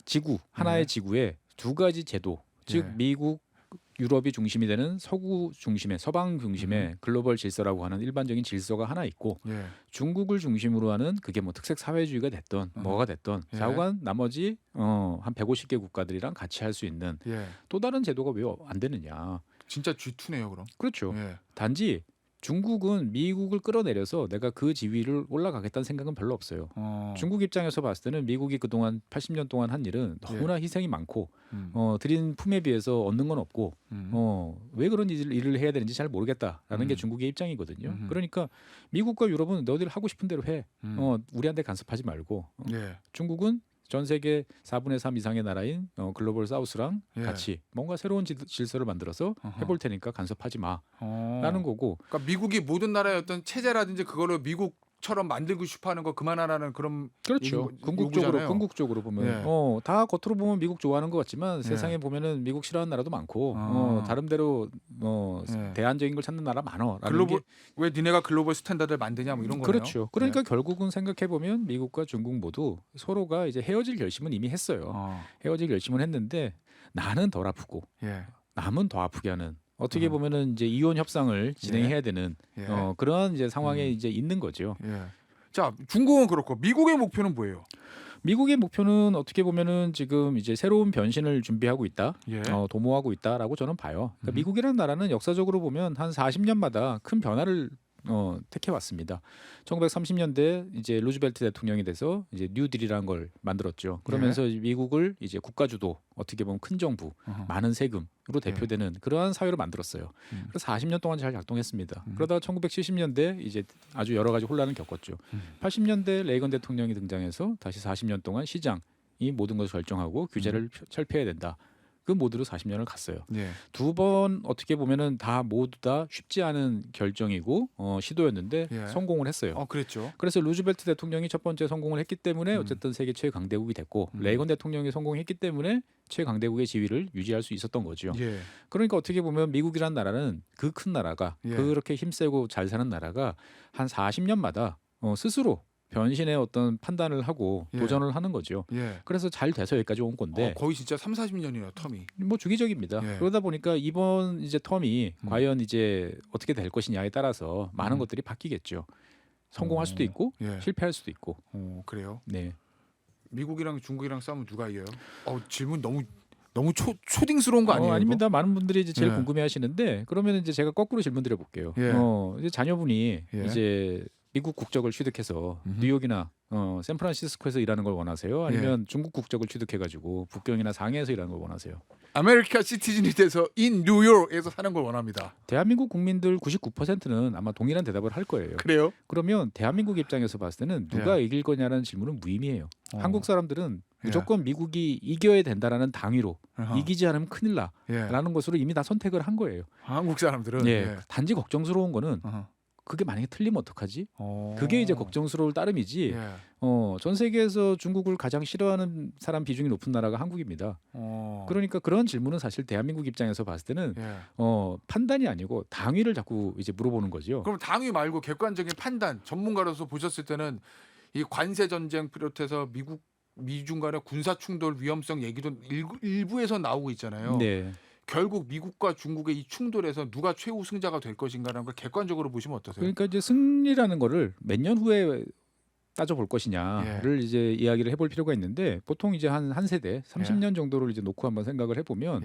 Speaker 2: 지구 하나의
Speaker 1: 예.
Speaker 2: 지구에 두 가지 제도, 즉
Speaker 1: 예.
Speaker 2: 미국, 유럽이 중심이 되는 서구 중심의 서방 중심의 글로벌 질서라고 하는 일반적인 질서가 하나 있고
Speaker 1: 예.
Speaker 2: 중국을 중심으로 하는 그게 뭐 특색 사회주의가 됐던 뭐가 됐던
Speaker 1: 예.
Speaker 2: 좌우간 나머지 한 150개 국가들이랑 같이 할 수 있는
Speaker 1: 예.
Speaker 2: 또 다른 제도가 왜 안 되느냐.
Speaker 1: 진짜 G2네요, 그럼.
Speaker 2: 그렇죠.
Speaker 1: 예.
Speaker 2: 단지 중국은 미국을 끌어내려서 내가 그 지위를 올라가겠다는 생각은 별로 없어요. 중국 입장에서 봤을 때는 미국이 그동안 80년 동안 한 일은 너무나 희생이 많고 들인 품에 비해서 얻는 건 없고 왜 그런 일을 해야 되는지 잘 모르겠다라는 게 중국의 입장이거든요. 그러니까 미국과 유럽은 너희들 하고 싶은 대로 해. 우리한테 간섭하지 말고
Speaker 1: 예.
Speaker 2: 중국은 전 세계 4분의 3 이상의 나라인 글로벌 사우스랑
Speaker 1: 예.
Speaker 2: 같이 뭔가 새로운 질서를 만들어서 해볼 테니까 간섭하지 마라는 거고.
Speaker 1: 그러니까 미국이 모든 나라의 어떤 체제라든지 그거를 미국처럼 만들고 싶어하는 거 그만하라는 그런
Speaker 2: 그렇죠.
Speaker 1: 요구잖아요.
Speaker 2: 궁극적으로 보면
Speaker 1: 예.
Speaker 2: 다 겉으로 보면 미국 좋아하는 것 같지만 세상에 보면은 미국 싫어하는 나라도 많고 다른데로
Speaker 1: 예.
Speaker 2: 대안적인 걸 찾는 나라 많어.
Speaker 1: 글로벌 왜 니네가 글로벌 스탠다드를 만드냐 뭐 이런 거네요.
Speaker 2: 그렇죠. 그러니까 결국은 생각해 보면 미국과 중국 모두 서로가 이제 헤어질 결심은 이미 했어요. 헤어질 결심을 했는데 나는 덜 아프고
Speaker 1: 예.
Speaker 2: 남은 더 아프게 하는. 어떻게 보면은 이제 이혼 협상을 진행해야 되는
Speaker 1: 예.
Speaker 2: 그러한 이제 상황에 이제 있는 거죠.
Speaker 1: 예. 자, 중국은 그렇고 미국의 목표는 뭐예요?
Speaker 2: 미국의 목표는 어떻게 보면은 지금 이제 새로운 변신을 준비하고 있다,
Speaker 1: 예.
Speaker 2: 도모하고 있다라고 저는 봐요. 그러니까 미국이라는 나라는 역사적으로 보면 한 40년마다 큰 변화를 택해 왔습니다. 1930년대 이제 루즈벨트 대통령이 돼서 이제 뉴딜이라는 걸 만들었죠. 그러면서 미국을 이제 국가주도 어떻게 보면 큰 정부, 많은 세금으로 대표되는 그러한 사회로 만들었어요. 그래서 40년 동안 잘 작동했습니다. 그러다가 1970년대 이제 아주 여러 가지 혼란을 겪었죠. 80년대 레이건 대통령이 등장해서 다시 40년 동안 시장이 모든 것을 결정하고 규제를 철폐해야 된다. 그 모드로 40년을 갔어요.
Speaker 1: 예.
Speaker 2: 두 번 어떻게 보면은 다 모두 다 쉽지 않은 결정이고 시도였는데
Speaker 1: 예.
Speaker 2: 성공을 했어요.
Speaker 1: 그랬죠.
Speaker 2: 그래서 루즈벨트 대통령이 첫 번째 성공을 했기 때문에 어쨌든 세계 최강대국이 됐고 레이건 대통령이 성공했기 때문에 최강대국의 지위를 유지할 수 있었던 거죠.
Speaker 1: 예.
Speaker 2: 그러니까 어떻게 보면 미국이란 나라는 그 큰 나라가
Speaker 1: 예.
Speaker 2: 그렇게 힘세고 잘 사는 나라가 한 40년마다 스스로 변신의 어떤 판단을 하고
Speaker 1: 예.
Speaker 2: 도전을 하는 거죠.
Speaker 1: 예.
Speaker 2: 그래서 잘 돼서 여기까지 온 건데
Speaker 1: 거의 진짜 3, 40년이에요, 텀이.
Speaker 2: 뭐 주기적입니다.
Speaker 1: 예.
Speaker 2: 그러다 보니까 이번 이제 텀이 과연 이제 어떻게 될 것이냐에 따라서 많은 것들이 바뀌겠죠. 성공할 수도 있고
Speaker 1: 예.
Speaker 2: 실패할 수도 있고.
Speaker 1: 그래요?
Speaker 2: 네.
Speaker 1: 미국이랑 중국이랑 싸우면 누가 이겨요? 질문 너무 초딩스러운 거 아니에요?
Speaker 2: 아닙니다. 많은 분들이 이제 제일
Speaker 1: 예.
Speaker 2: 궁금해하시는데 그러면 이제 제가 거꾸로 질문 드려볼게요.
Speaker 1: 예.
Speaker 2: 이제 자녀분이
Speaker 1: 예.
Speaker 2: 이제 미국 국적을 취득해서 뉴욕이나 샌프란시스코에서 일하는 걸 원하세요? 아니면 중국 국적을 취득해가지고 북경이나 상해에서 일하는 걸 원하세요?
Speaker 1: 아메리카 시티즌이 돼서 인 뉴욕에서 사는 걸 원합니다.
Speaker 2: 대한민국 국민들 99%는 아마 동일한 대답을 할 거예요.
Speaker 1: 그래요?
Speaker 2: 그러면 대한민국 입장에서 봤을 때는 누가 이길 거냐라는 질문은 무의미해요. 한국 사람들은 무조건 미국이 이겨야 된다라는 당위로 이기지 않으면 큰일 나라는 것으로 이미 다 선택을 한 거예요.
Speaker 1: 한국 사람들은
Speaker 2: 단지 걱정스러운 거는 그게 만약에 틀리면 어떡하지? 그게 이제 걱정스러울 따름이지. 전 세계에서 중국을 가장 싫어하는 사람 비중이 높은 나라가 한국입니다. 그러니까 그런 질문은 사실 대한민국 입장에서 봤을 때는 판단이 아니고 당위를 자꾸 이제 물어보는 거죠.
Speaker 1: 그럼 당위 말고 객관적인 판단, 전문가로서 보셨을 때는 이 관세 전쟁 비롯해서 미중 간의 군사 충돌 위험성 얘기도 일부에서 나오고 있잖아요.
Speaker 2: 네.
Speaker 1: 결국 미국과 중국의 이 충돌에서 누가 최우승자가 될 것인가라는 걸 객관적으로 보시면 어떠세요?
Speaker 2: 그러니까 이제 승리라는 거를 몇 년 후에 따져볼 것이냐를 이제 이야기를 해볼 필요가 있는데 보통 이제 한 세대 30년 정도를 이제 놓고 한번 생각을 해보면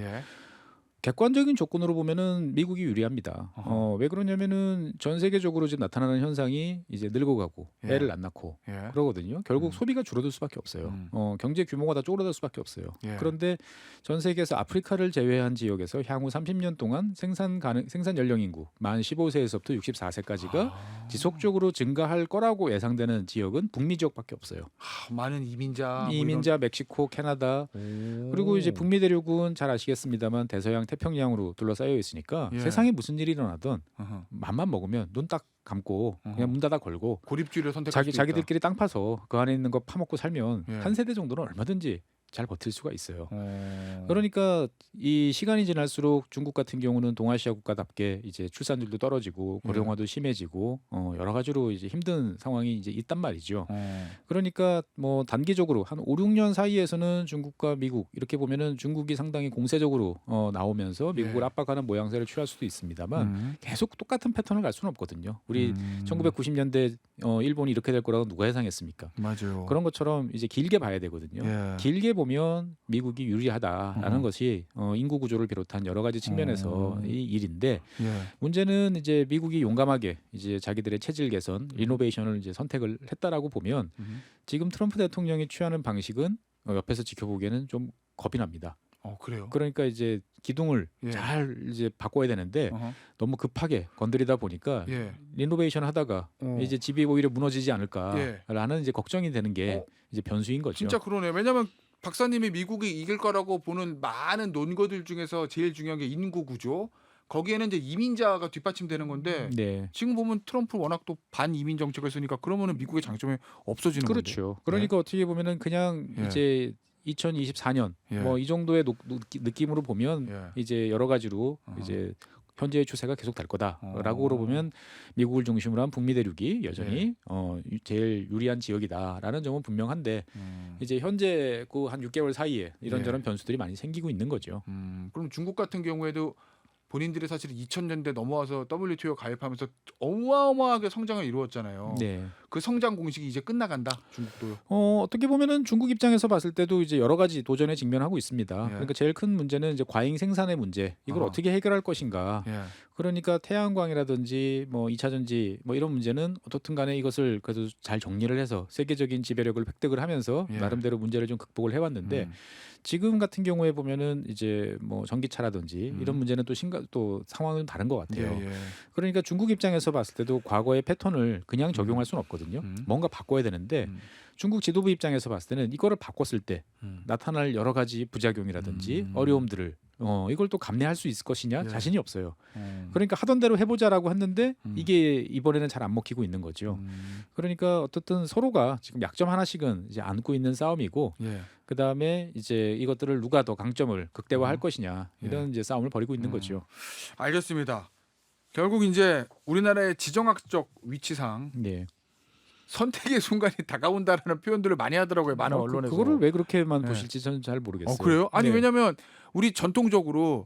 Speaker 2: 객관적인 조건으로 보면은 미국이 유리합니다. 왜 그러냐면은 전 세계적으로 지금 나타나는 현상이 이제 늙어가고 애를 안 낳고 그러거든요. 결국 소비가 줄어들 수밖에 없어요. 경제 규모가 다 쪼그라들 수밖에 없어요. 그런데 전 세계에서 아프리카를 제외한 지역에서 향후 30년 동안 생산 연령 인구 만 15세에서부터 64세까지가 지속적으로 증가할 거라고 예상되는 지역은 북미 지역밖에 없어요.
Speaker 1: 많은 이민자,
Speaker 2: 멕시코, 캐나다 그리고 이제 북미 대륙은 잘 아시겠습니다만 대서양 태평양으로 둘러싸여 있으니까 세상에 무슨 일이 일어나든 맘만 먹으면 눈 딱 감고 그냥 문 닫아 걸고
Speaker 1: 고립주의를 선택할 수 있다.
Speaker 2: 자기들끼리 땅 파서 그 안에 있는 거 파먹고 살면 한 세대 정도는 얼마든지 잘 버틸 수가 있어요. 그러니까 이 시간이 지날수록 중국 같은 경우는 동아시아 국가답게 이제 출산율도 떨어지고 고령화도 심해지고 여러 가지로 이제 힘든 상황이 이제 있단 말이죠. 그러니까 뭐 단기적으로 한 5, 6년 사이에서는 중국과 미국 이렇게 보면은 중국이 상당히 공세적으로 나오면서 미국을 압박하는 모양새를 취할 수도 있습니다만 계속 똑같은 패턴을 갈 수는 없거든요. 우리 1990년대 일본이 이렇게 될 거라고 누가 예상했습니까?
Speaker 1: 맞아요.
Speaker 2: 그런 것처럼 이제 길게 봐야 되거든요. 길게 보면 미국이 유리하다라는 것이 인구 구조를 비롯한 여러 가지 측면에서 이 일인데 문제는 이제 미국이 용감하게 이제 자기들의 체질 개선, 리노베이션을 이제 선택을 했다라고 보면 지금 트럼프 대통령이 취하는 방식은 옆에서 지켜보기에는 좀 겁이 납니다.
Speaker 1: 그래요?
Speaker 2: 그러니까 이제 기둥을 잘 이제 바꿔야 되는데 너무 급하게 건드리다 보니까 리노베이션 하다가 이제 집이 오히려 무너지지 않을까라는 이제 걱정이 되는 게 이제 변수인 거죠.
Speaker 1: 진짜 그러네요. 왜냐하면 박사님이 미국이 이길 거라고 보는 많은 논거들 중에서 제일 중요한 게 인구 구조. 거기에는 이제 이민자가 뒷받침되는 건데 지금 보면 트럼프 워낙 또 반이민 정책을 쓰니까 그러면은 미국의 장점이 없어지는 거죠.
Speaker 2: 그렇죠. 그러니까 어떻게 보면은 그냥 이제 2024년 뭐 이 정도의 느낌으로 보면 이제 여러 가지로 이제 현재의 추세가 계속 될 거다라고 보면 미국을 중심으로 한 북미 대륙이 여전히 제일 유리한 지역이다라는 점은 분명한데 이제 현재 그 한 6개월 사이에 이런저런 변수들이 많이 생기고 있는 거죠.
Speaker 1: 그럼 중국 같은 경우에도 본인들이 사실 2000년대 넘어와서 WTO 가입하면서 어마어마하게 성장을 이루었잖아요. 그 성장 공식이 이제 끝나간다. 중국도요.
Speaker 2: 어떻게 보면은 중국 입장에서 봤을 때도 이제 여러 가지 도전에 직면하고 있습니다. 그러니까 제일 큰 문제는 이제 과잉 생산의 문제. 이걸 어떻게 해결할 것인가. 그러니까 태양광이라든지 뭐 2차 전지 뭐 이런 문제는 어떻든 간에 이것을 그래도 잘 정리를 해서 세계적인 지배력을 획득을 하면서 나름대로 문제를 좀 극복을 해왔는데 지금 같은 경우에 보면은 이제 뭐 전기차라든지 이런 문제는 또 상황은 다른 것 같아요. 그러니까 중국 입장에서 봤을 때도 과거의 패턴을 그냥 적용할 수는 없거든요. 뭔가 바꿔야 되는데 중국 지도부 입장에서 봤을 때는 이거를 바꿨을 때 나타날 여러 가지 부작용이라든지 어려움들을 이걸 또 감내할 수 있을 것이냐 자신이 없어요. 그러니까 하던 대로 해보자라고 했는데 이게 이번에는 잘 안 먹히고 있는 거죠. 그러니까 어떻든 서로가 지금 약점 하나씩은 이제 안고 있는 싸움이고 그 다음에 이제 이것들을 누가 더 강점을 극대화할 것이냐 이런 이제 싸움을 벌이고 있는 거죠.
Speaker 1: 알겠습니다. 결국 이제 우리나라의 지정학적 위치상 선택의 순간이 다가온다라는 표현들을 많이 하더라고요. 많은 언론에서.
Speaker 2: 그거를 왜 그렇게만 보실지 저는 잘 모르겠어요.
Speaker 1: 그래요? 아니 왜냐면 우리 전통적으로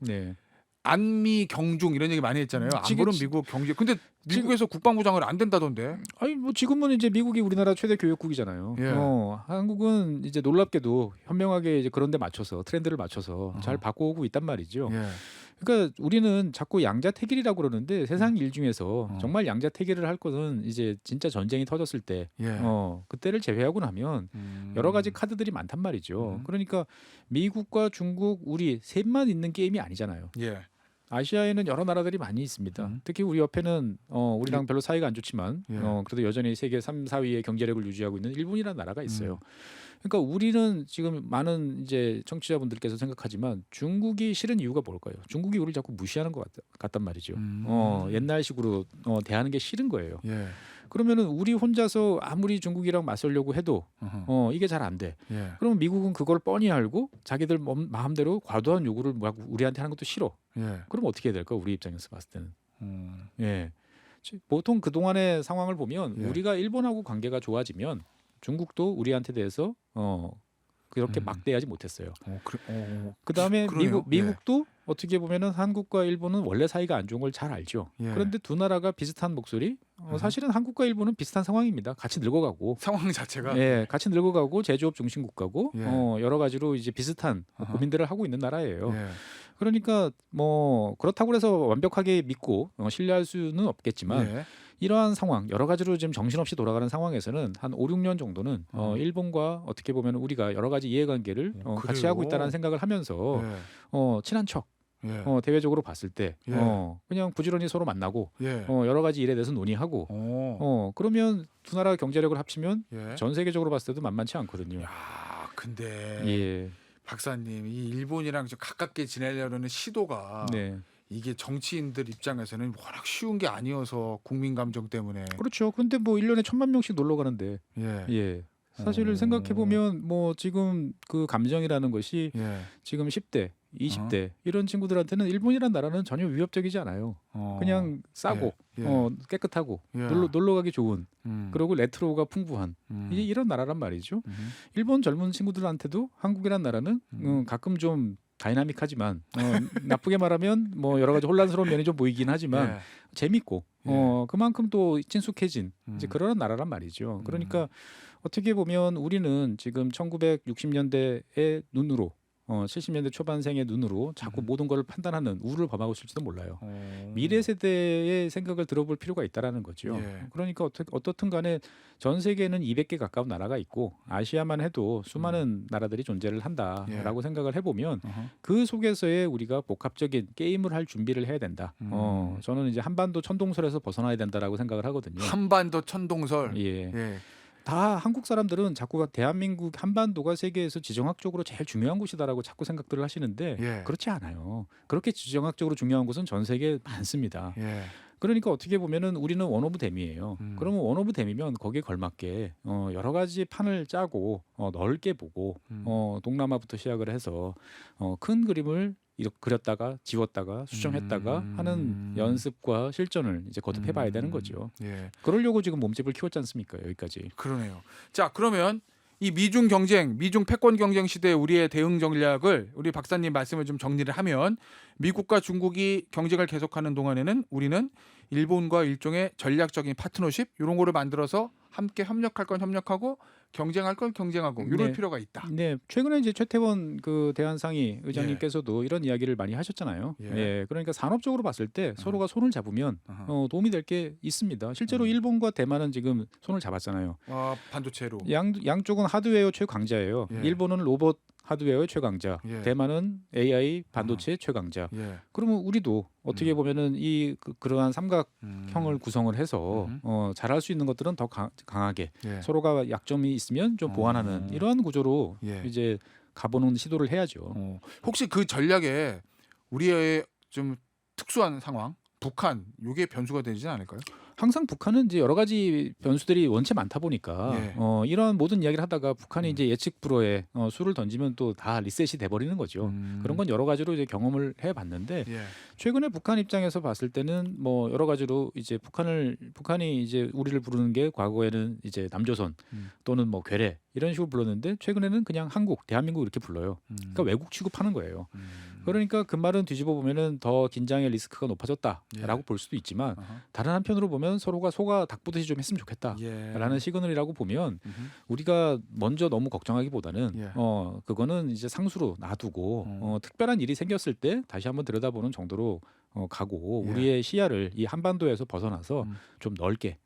Speaker 1: 안미 경중 이런 얘기 많이 했잖아요. 안보는 미국 경제. 근데 미국에서 국방부 장관 안 된다던데.
Speaker 2: 아니 뭐 지금은 이제 미국이 우리나라 최대 교역국이잖아요. 한국은 이제 놀랍게도 현명하게 이제 그런 데 맞춰서 트렌드를 맞춰서 잘 바꿔오고 있단 말이죠. 그러니까 우리는 자꾸 양자택일이라고 그러는데 세상 일 중에서 정말 양자택일을 할 것은 이제 진짜 전쟁이 터졌을 때
Speaker 1: 예.
Speaker 2: 그때를 제외하고 나면 여러 가지 카드들이 많단 말이죠. 그러니까 미국과 중국, 우리 셋만 있는 게임이 아니잖아요.
Speaker 1: 예.
Speaker 2: 아시아에는 여러 나라들이 많이 있습니다. 특히 우리 옆에는 우리랑 별로 사이가 안 좋지만
Speaker 1: 예.
Speaker 2: 그래도 여전히 세계 3, 4위의 경제력을 유지하고 있는 일본이라는 나라가 있어요. 그러니까 우리는 지금 많은 이제 청취자분들께서 생각하지만 중국이 싫은 이유가 뭘까요? 중국이 우리를 자꾸 무시하는 것 같단 말이죠. 옛날식으로 대하는 게 싫은 거예요.
Speaker 1: 예.
Speaker 2: 그러면은 우리 혼자서 아무리 중국이랑 맞서려고 해도 이게 잘 안 돼.
Speaker 1: 예.
Speaker 2: 그러면 미국은 그걸 뻔히 알고 자기들 마음대로 과도한 요구를 막 우리한테 하는 것도 싫어.
Speaker 1: 예.
Speaker 2: 그럼 어떻게 해야 될까? 우리 입장에서 봤을 때는.
Speaker 1: 음.
Speaker 2: 예. 보통 그 동안의 상황을 보면
Speaker 1: 예.
Speaker 2: 우리가 일본하고 관계가 좋아지면 중국도 우리한테 대해서 그렇게 막대하지 못했어요. 그다음에
Speaker 1: 그러네요.
Speaker 2: 미국도 어떻게 보면은 한국과 일본은 원래 사이가 안 좋은 걸 잘 알죠.
Speaker 1: 예.
Speaker 2: 그런데 두 나라가 비슷한 목소리. 사실은 한국과 일본은 비슷한 상황입니다. 같이 늙어가고.
Speaker 1: 상황 자체가
Speaker 2: 예, 같이 늙어가고 제조업 중심 국가고
Speaker 1: 예.
Speaker 2: 여러 가지로 이제 비슷한 고민들을 하고 있는 나라예요.
Speaker 1: 예.
Speaker 2: 그러니까 뭐 그렇다고 해서 완벽하게 믿고 신뢰할 수는 없겠지만
Speaker 1: 예.
Speaker 2: 이러한 상황 여러 가지로 지금 정신없이 돌아가는 상황에서는 한 5, 6년 정도는 일본과 어떻게 보면 우리가 여러 가지 이해관계를 같이
Speaker 1: 그래요?
Speaker 2: 하고 있다는 생각을 하면서
Speaker 1: 예.
Speaker 2: 친한 척
Speaker 1: 예.
Speaker 2: 대외적으로 봤을 때
Speaker 1: 예.
Speaker 2: 그냥 부지런히 서로 만나고
Speaker 1: 예.
Speaker 2: 여러 가지 일에 대해서 논의하고 그러면 두 나라 경제력을 합치면
Speaker 1: 예.
Speaker 2: 전 세계적으로 봤을 때도 만만치 않거든요.
Speaker 1: 야, 근데
Speaker 2: 예.
Speaker 1: 박사님 이 일본이랑 좀 가깝게 지내려는 시도가
Speaker 2: 네.
Speaker 1: 이게 정치인들 입장에서는 워낙 쉬운 게 아니어서 국민 감정 때문에
Speaker 2: 그렇죠. 근데 뭐 1년에 1,000만 명씩 놀러 가는데
Speaker 1: 예.
Speaker 2: 예. 사실을 생각해 보면 뭐 지금 그 감정이라는 것이
Speaker 1: 예.
Speaker 2: 지금 10대, 20대 이런 친구들한테는 일본이란 나라는 전혀 위협적이지 않아요. 그냥 싸고
Speaker 1: 예. 예.
Speaker 2: 깨끗하고
Speaker 1: 예.
Speaker 2: 놀러 가기 좋은
Speaker 1: 음.
Speaker 2: 그리고 레트로가 풍부한 이제 이런 나라란 말이죠. 일본 젊은 친구들한테도 한국이란 나라는 가끔 좀 다이나믹하지만 나쁘게 말하면 뭐 여러 가지 혼란스러운 면이 좀 보이긴 하지만
Speaker 1: 예.
Speaker 2: 재밌고
Speaker 1: 예.
Speaker 2: 그만큼 또 친숙해진 이제 그런 나라란 말이죠. 그러니까 어떻게 보면 우리는 지금 1960년대의 눈으로 70년대 초반생의 눈으로 자꾸 모든 것을 판단하는 우를 범하고 있을지도 몰라요. 미래 세대의 생각을 들어볼 필요가 있다라는 거죠.
Speaker 1: 예.
Speaker 2: 그러니까 어떻든 간에 전 세계에는 200개 가까운 나라가 있고 아시아만 해도 수많은 나라들이 존재를 한다라고 생각을 해보면 그 속에서의 우리가 복합적인 게임을 할 준비를 해야 된다. 저는 이제 한반도 천동설에서 벗어나야 된다라고 생각을 하거든요.
Speaker 1: 한반도 천동설.
Speaker 2: 예.
Speaker 1: 예.
Speaker 2: 다 한국 사람들은 자꾸 대한민국 한반도가 세계에서 지정학적으로 제일 중요한 곳이다라고 자꾸 생각들을 하시는데
Speaker 1: 예.
Speaker 2: 그렇지 않아요. 그렇게 지정학적으로 중요한 곳은 전 세계에 많습니다.
Speaker 1: 예.
Speaker 2: 그러니까 어떻게 보면은 우리는 원 오브 댐이에요. 그러면 원 오브 댐이면 거기에 걸맞게 여러 가지 판을 짜고 넓게 보고 동남아부터 시작을 해서 큰 그림을 이렇게 그렸다가 지웠다가 수정했다가 하는 연습과 실전을 이제 거듭해봐야 되는 거죠.
Speaker 1: 예.
Speaker 2: 그러려고 지금 몸집을 키웠지 않습니까? 여기까지.
Speaker 1: 그러네요. 자, 그러면 이 미중 경쟁, 미중 패권 경쟁 시대에 우리의 대응 전략을 우리 박사님 말씀을 좀 정리를 하면 미국과 중국이 경쟁을 계속하는 동안에는 우리는 일본과 일종의 전략적인 파트너십 이런 거를 만들어서 함께 협력할 건 협력하고 경쟁할 건 경쟁하고 이럴
Speaker 2: 네.
Speaker 1: 필요가 있다.
Speaker 2: 네, 최근에 이제 최태원 그 대한상의 의장님께서도 이런 이야기를 많이 하셨잖아요.
Speaker 1: 예.
Speaker 2: 예, 그러니까 산업적으로 봤을 때 서로가 손을 잡으면 도움이 될 게 있습니다. 실제로 일본과 대만은 지금 손을 잡았잖아요.
Speaker 1: 반도체로.
Speaker 2: 양쪽은 하드웨어 최강자예요.
Speaker 1: 예.
Speaker 2: 일본은 로봇 하드웨어의 최강자,
Speaker 1: 예.
Speaker 2: 대만은 AI 반도체 최강자.
Speaker 1: 예.
Speaker 2: 그러면 우리도 어떻게 보면은 이 그러한 삼각형을 구성을 해서 잘할 수 있는 것들은 더 강하게
Speaker 1: 예.
Speaker 2: 서로가 약점이 있으면 좀 보완하는 이러한 구조로
Speaker 1: 예.
Speaker 2: 이제 가보는 시도를 해야죠.
Speaker 1: 혹시 그 전략에 우리의 좀 특수한 상황, 북한 요게 변수가 되지 않을까요?
Speaker 2: 항상 북한은 이제 여러 가지 변수들이 원체 많다 보니까
Speaker 1: 예.
Speaker 2: 이러한 모든 이야기를 하다가 북한이 이제 예측 불허에 수를 던지면 또 다 리셋이 돼버리는 거죠. 그런 건 여러 가지로 이제 경험을 해봤는데
Speaker 1: 예.
Speaker 2: 최근에 북한 입장에서 봤을 때는 뭐 여러 가지로 이제 북한이 이제 우리를 부르는 게 과거에는 이제 남조선 또는 뭐 괴뢰 이런 식으로 불렀는데 최근에는 그냥 한국, 대한민국 이렇게 불러요. 그러니까 외국 취급하는 거예요. 그러니까 그 말은 뒤집어 보면은 더 긴장의 리스크가 높아졌다라고
Speaker 1: 예.
Speaker 2: 볼 수도 있지만
Speaker 1: 아하.
Speaker 2: 다른 한편으로 보면 서로가 소가 닭보듯이 좀 했으면 좋겠다라는
Speaker 1: 예.
Speaker 2: 시그널이라고 보면
Speaker 1: 음흠.
Speaker 2: 우리가 먼저 너무 걱정하기보다는
Speaker 1: 예.
Speaker 2: 그거는 이제 상수로 놔두고 특별한 일이 생겼을 때 다시 한번 들여다보는 정도로 가고
Speaker 1: 예.
Speaker 2: 우리의 시야를 이 한반도에서 벗어나서
Speaker 1: 음.
Speaker 2: 좀 넓게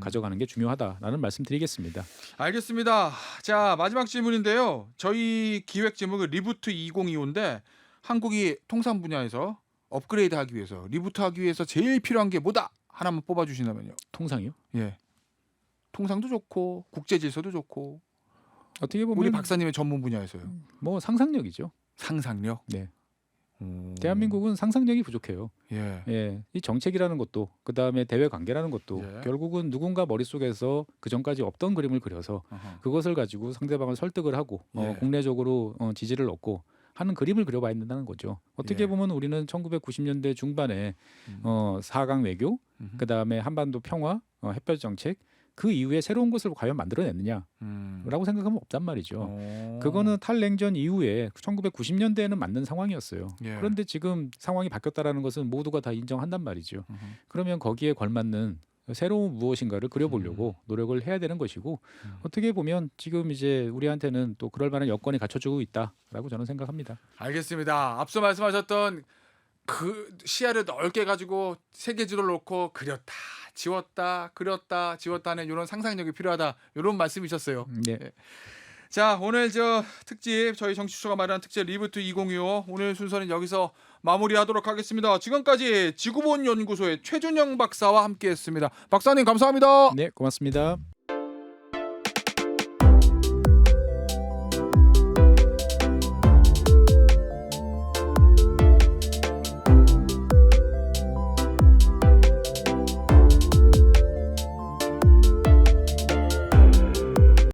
Speaker 2: 가져가는 게 중요하다라는 말씀드리겠습니다.
Speaker 1: 알겠습니다. 자, 마지막 질문인데요. 저희 기획 제목은 리부트 2025인데 한국이 통상 분야에서 업그레이드하기 위해서 리부트하기 위해서 제일 필요한 게 뭐다? 하나만 뽑아 주신다면요.
Speaker 2: 통상이요?
Speaker 1: 예. 통상도 좋고 국제 질서도 좋고
Speaker 2: 어떻게 보면
Speaker 1: 우리 박사님의 전문 분야에서요.
Speaker 2: 뭐 상상력이죠.
Speaker 1: 상상력.
Speaker 2: 네.
Speaker 1: 오.
Speaker 2: 대한민국은 상상력이 부족해요.
Speaker 1: 예.
Speaker 2: 예, 이 정책이라는 것도 그 다음에 대외 관계라는 것도
Speaker 1: 예.
Speaker 2: 결국은 누군가 머릿속에서 그 전까지 없던 그림을 그려서
Speaker 1: 아하.
Speaker 2: 그것을 가지고 상대방을 설득을 하고
Speaker 1: 예.
Speaker 2: 국내적으로 지지를 얻고 하는 그림을 그려봐야 된다는 거죠. 어떻게
Speaker 1: 예.
Speaker 2: 보면 우리는 1990년대 중반에
Speaker 1: 음.
Speaker 2: 4강 외교,
Speaker 1: 음흠.
Speaker 2: 그 다음에 한반도 평화, 햇볕 정책 그 이후에 새로운 것을 과연 만들어냈느냐라고 생각하면 없단 말이죠.
Speaker 1: 오.
Speaker 2: 그거는 탈냉전 이후에 1990년대에는 맞는 상황이었어요.
Speaker 1: 예.
Speaker 2: 그런데 지금 상황이 바뀌었다라는 것은 모두가 다 인정한단 말이죠.
Speaker 1: 음흠.
Speaker 2: 그러면 거기에 걸맞는 새로운 무엇인가를 그려보려고 노력을 해야 되는 것이고 어떻게 보면 지금 이제 우리한테는 또 그럴 만한 여건이 갖춰지고 있다라고 저는 생각합니다.
Speaker 1: 알겠습니다. 앞서 말씀하셨던 그 시야를 넓게 가지고 세계 지도를 놓고 그렸다, 지웠다, 그렸다, 지웠다 하는 이런 상상력이 필요하다. 이런 말씀이셨어요.
Speaker 2: 네.
Speaker 1: 자, 오늘 저 특집 저희 정치수가 마련한 특집 리부트 2025 오늘 순서는 여기서 마무리하도록 하겠습니다. 지금까지 지구본 연구소의 최준영 박사와 함께했습니다. 박사님 감사합니다.
Speaker 2: 네, 고맙습니다.